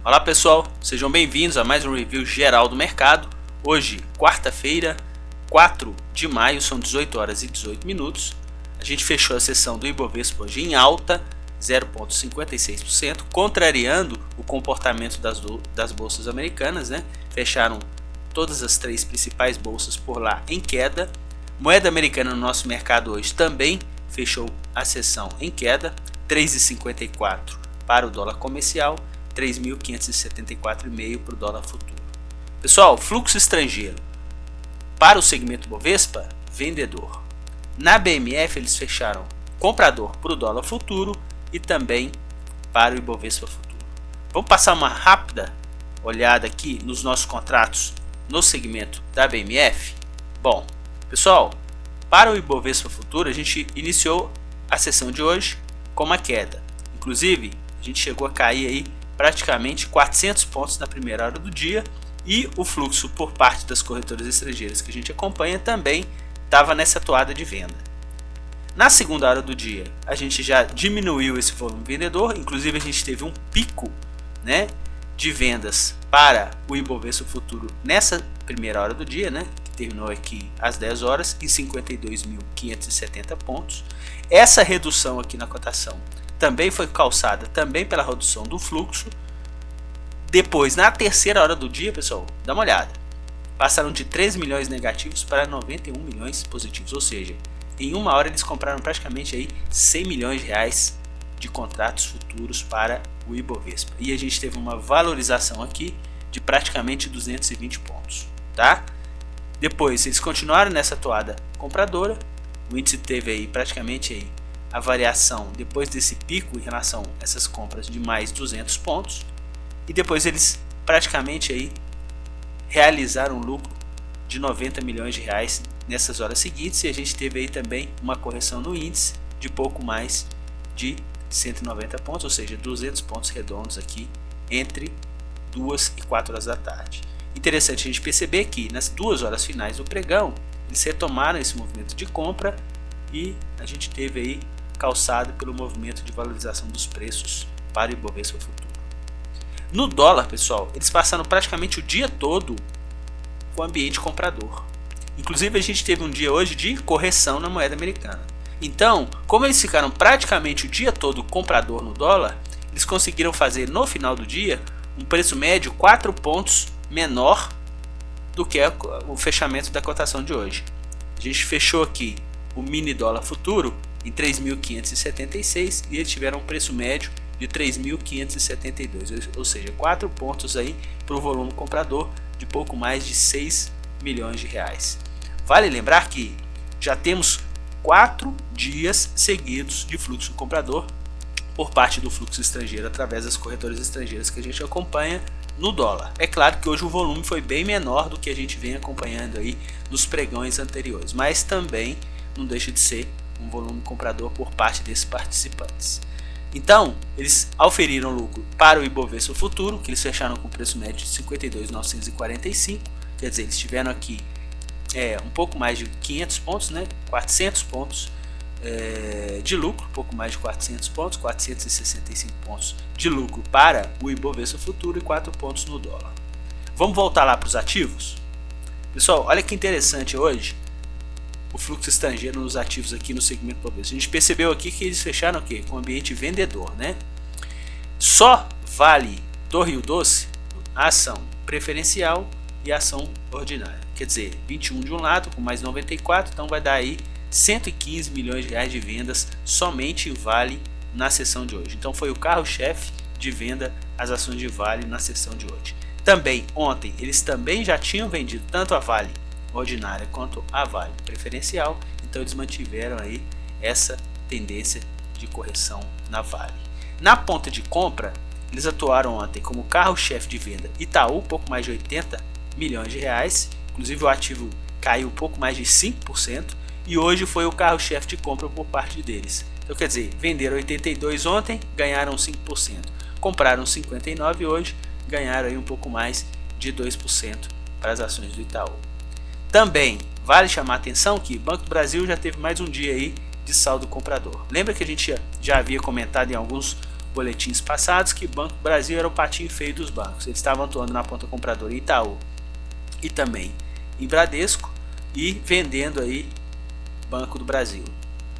Olá pessoal, sejam bem-vindos a mais um review geral do mercado. Hoje, quarta-feira, 4 de maio, são 18 horas e 18 minutos. A gente fechou a sessão do Ibovespa hoje em alta, 0,56%, contrariando o comportamento das bolsas americanas, né? Fecharam todas as três principais bolsas por lá em queda. Moeda americana no nosso mercado hoje também fechou a sessão em queda, 3,54 para o dólar comercial, 3.574,5 para o dólar futuro. Pessoal, fluxo estrangeiro para o segmento Bovespa, vendedor. Na BMF eles fecharam comprador para o dólar futuro e também para o Ibovespa futuro. Vamos passar uma rápida olhada aqui nos nossos contratos no segmento da BMF. Bom, pessoal, para o Ibovespa futuro a gente iniciou a sessão de hoje com uma queda. Inclusive, a gente chegou a cair aí praticamente 400 pontos na primeira hora do dia, e o fluxo por parte das corretoras estrangeiras que a gente acompanha também estava nessa toada de venda. Na segunda hora do dia a gente já diminuiu esse volume vendedor, inclusive a gente teve um pico, né, de vendas para o Ibovespa futuro nessa primeira hora do dia, né, que terminou aqui às 10 horas em 52.570 pontos. Essa redução aqui na cotação também foi calçada também pela redução do fluxo. Depois, na terceira hora do dia, pessoal, dá uma olhada, passaram de 3 milhões negativos para 91 milhões positivos, ou seja, em uma hora eles compraram praticamente aí 100 milhões de reais de contratos futuros para o Ibovespa, e a gente teve uma valorização aqui de praticamente 220 pontos, tá? Depois eles continuaram nessa toada compradora, o índice teve aí praticamente aí a variação depois desse pico em relação a essas compras de mais 200 pontos, e depois eles praticamente aí realizaram um lucro de 90 milhões de reais nessas horas seguintes, e a gente teve aí também uma correção no índice de pouco mais de 190 pontos, ou seja, 200 pontos redondos aqui entre 2 e 4 horas da tarde. Interessante a gente perceber que nas 2 horas finais do pregão eles retomaram esse movimento de compra, e a gente teve aí calçado pelo movimento de valorização dos preços para o Ibovespa futuro. No dólar, pessoal, eles passaram praticamente o dia todo com o ambiente comprador. Inclusive a gente teve um dia hoje de correção na moeda americana. Então, como eles ficaram praticamente o dia todo comprador no dólar, eles conseguiram fazer no final do dia um preço médio 4 pontos menor do que o fechamento da cotação de hoje. A gente fechou aqui o mini dólar futuro em 3.576 e eles tiveram um preço médio de 3.572, ou seja, 4 pontos aí para o volume comprador de pouco mais de 6 milhões de reais. Vale lembrar que já temos 4 dias seguidos de fluxo comprador por parte do fluxo estrangeiro através das corretoras estrangeiras que a gente acompanha no dólar. É claro que hoje o volume foi bem menor do que a gente vem acompanhando aí nos pregões anteriores, mas também não deixa de ser um volume comprador por parte desses participantes. Então, eles auferiram lucro para o Ibovespa futuro, que eles fecharam com preço médio de 52.945, quer dizer, eles tiveram aqui um pouco mais de 500 pontos, né? 400 pontos de lucro, pouco mais de 400 pontos, 465 pontos de lucro para o Ibovespa futuro e 4 pontos no dólar. Vamos voltar lá para os ativos? Pessoal, olha que interessante hoje o fluxo estrangeiro nos ativos aqui no segmento Bovespa. A gente percebeu aqui que eles fecharam o quê? Com ambiente vendedor, né? Só Vale do Rio Doce a ação preferencial e a ação ordinária. Quer dizer, 21 de um lado com mais 94, então vai dar aí 115 milhões de reais de vendas somente em Vale na sessão de hoje. Então foi o carro-chefe de venda as ações de Vale na sessão de hoje. Também ontem eles também já tinham vendido tanto a Vale ordinária quanto a Vale preferencial, então eles mantiveram aí essa tendência de correção na Vale. Na ponta de compra, eles atuaram ontem como carro-chefe de venda Itaú, pouco mais de 80 milhões de reais, inclusive o ativo caiu pouco mais de 5%, e hoje foi o carro-chefe de compra por parte deles. Então quer dizer, venderam 82 ontem, ganharam 5%, compraram 59 hoje, ganharam aí um pouco mais de 2% para as ações do Itaú. Também vale chamar a atenção que Banco do Brasil já teve mais um dia aí de saldo comprador. Lembra que a gente já havia comentado em alguns boletins passados que Banco do Brasil era o patinho feio dos bancos. Eles estavam atuando na ponta compradora em Itaú e também em Bradesco e vendendo aí Banco do Brasil.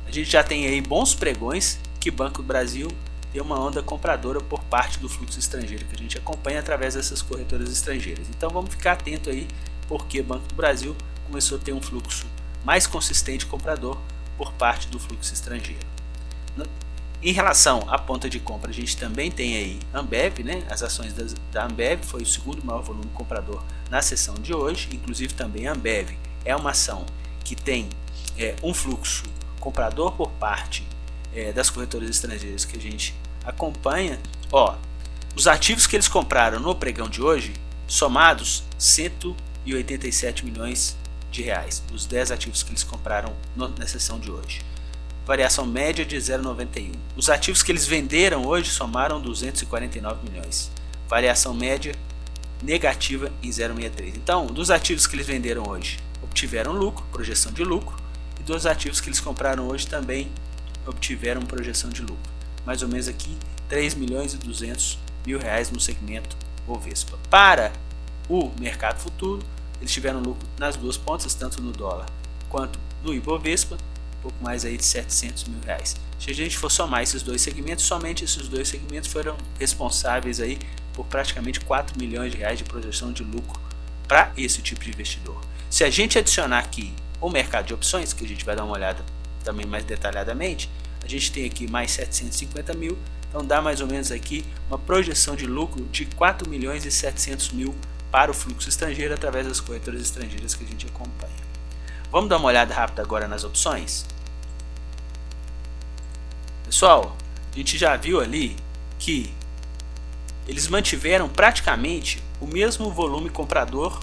A gente já tem aí bons pregões que Banco do Brasil tem uma onda compradora por parte do fluxo estrangeiro que a gente acompanha através dessas corretoras estrangeiras. Então vamos ficar atento aí, porque Banco do Brasil começou a ter um fluxo mais consistente comprador por parte do fluxo estrangeiro. Em relação à ponta de compra, a gente também tem aí Ambev, né? As ações da Ambev foi o segundo maior volume comprador na sessão de hoje. Inclusive também a Ambev é uma ação que tem um fluxo comprador por parte das corretoras estrangeiras que a gente acompanha. Os ativos que eles compraram no pregão de hoje, somados 187 milhões de reais, os 10 ativos que eles compraram na sessão de hoje. Variação média de 0,91. Os ativos que eles venderam hoje somaram 249 milhões. Variação média negativa em 0,63. Então, dos ativos que eles venderam hoje, obtiveram lucro, projeção de lucro, e dos ativos que eles compraram hoje também obtiveram projeção de lucro. Mais ou menos aqui 3 milhões e 200 mil reais no segmento Bovespa. Para o mercado futuro, eles tiveram lucro nas duas pontas, tanto no dólar quanto no Ibovespa, pouco mais aí de 700 mil reais. Se a gente for somar esses dois segmentos, somente esses dois segmentos foram responsáveis aí por praticamente 4 milhões de reais de projeção de lucro para esse tipo de investidor. Se a gente adicionar aqui o mercado de opções, que a gente vai dar uma olhada também mais detalhadamente, a gente tem aqui mais 750 mil, então dá mais ou menos aqui uma projeção de lucro de 4 milhões e 700 mil para o fluxo estrangeiro através das corretoras estrangeiras que a gente acompanha. Vamos dar uma olhada rápida agora nas opções? Pessoal, a gente já viu ali que eles mantiveram praticamente o mesmo volume comprador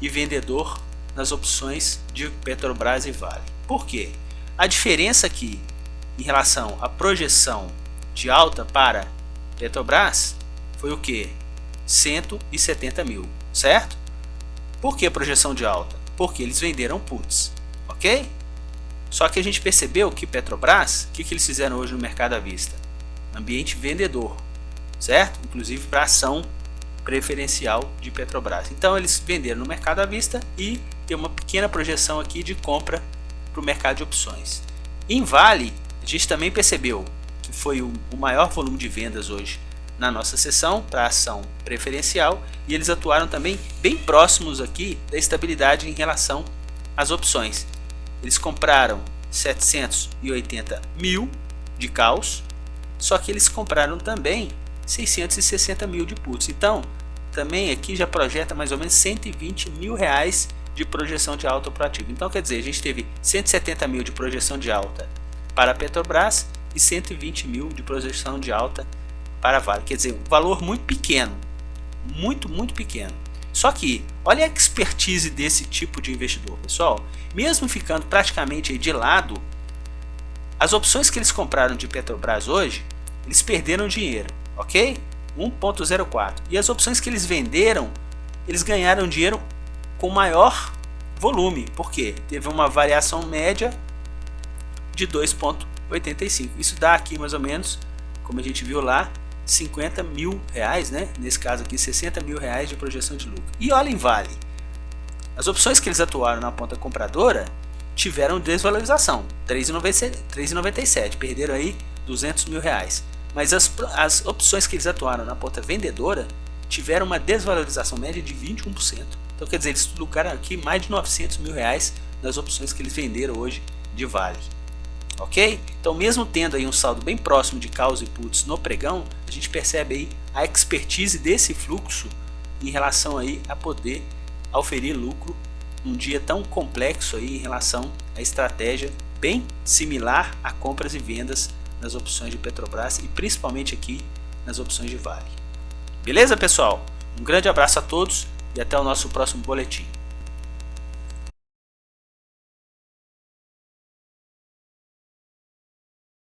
e vendedor nas opções de Petrobras e Vale. Por quê? A diferença aqui em relação à projeção de alta para Petrobras foi o que? 170 mil, certo? Por que projeção de alta? Porque eles venderam puts, ok? Só que a gente percebeu que Petrobras, o que eles fizeram hoje no mercado à vista? Ambiente vendedor, certo? Inclusive para ação preferencial de Petrobras. Então eles venderam no mercado à vista e tem uma pequena projeção aqui de compra para o mercado de opções. Em Vale, a gente também percebeu que foi o maior volume de vendas hoje na nossa sessão para ação preferencial, e eles atuaram também bem próximos aqui da estabilidade em relação às opções. Eles compraram 780 mil de calls, só que eles compraram também 660 mil de puts. Então também aqui já projeta mais ou menos 120 mil reais de projeção de alta para o ativo. Então quer dizer, a gente teve 170 mil de projeção de alta para a Petrobras e 120 mil de projeção de alta para a Vale. Quer dizer, um valor muito pequeno, muito pequeno. Só que olha a expertise desse tipo de investidor, pessoal. Mesmo ficando praticamente aí de lado, as opções que eles compraram de Petrobras hoje, eles perderam dinheiro, ok? 1,04. E as opções que eles venderam, eles ganharam dinheiro com maior volume. Por quê? Teve uma variação média de 2,85. Isso dá aqui mais ou menos, como a gente viu lá, 50 mil reais, né? Nesse caso aqui 60 mil reais de projeção de lucro. E olha em Vale, as opções que eles atuaram na ponta compradora tiveram desvalorização, 3,97, perderam aí 200 mil reais. Mas as opções que eles atuaram na ponta vendedora tiveram uma desvalorização média de 21%. Então quer dizer, eles lucraram aqui mais de 900 mil reais nas opções que eles venderam hoje de Vale. Ok? Então mesmo tendo aí um saldo bem próximo de calls e puts no pregão, a gente percebe aí a expertise desse fluxo em relação aí a poder oferir lucro num dia tão complexo aí em relação à estratégia bem similar a compras e vendas nas opções de Petrobras e principalmente aqui nas opções de Vale. Beleza, pessoal? Um grande abraço a todos e até o nosso próximo boletim.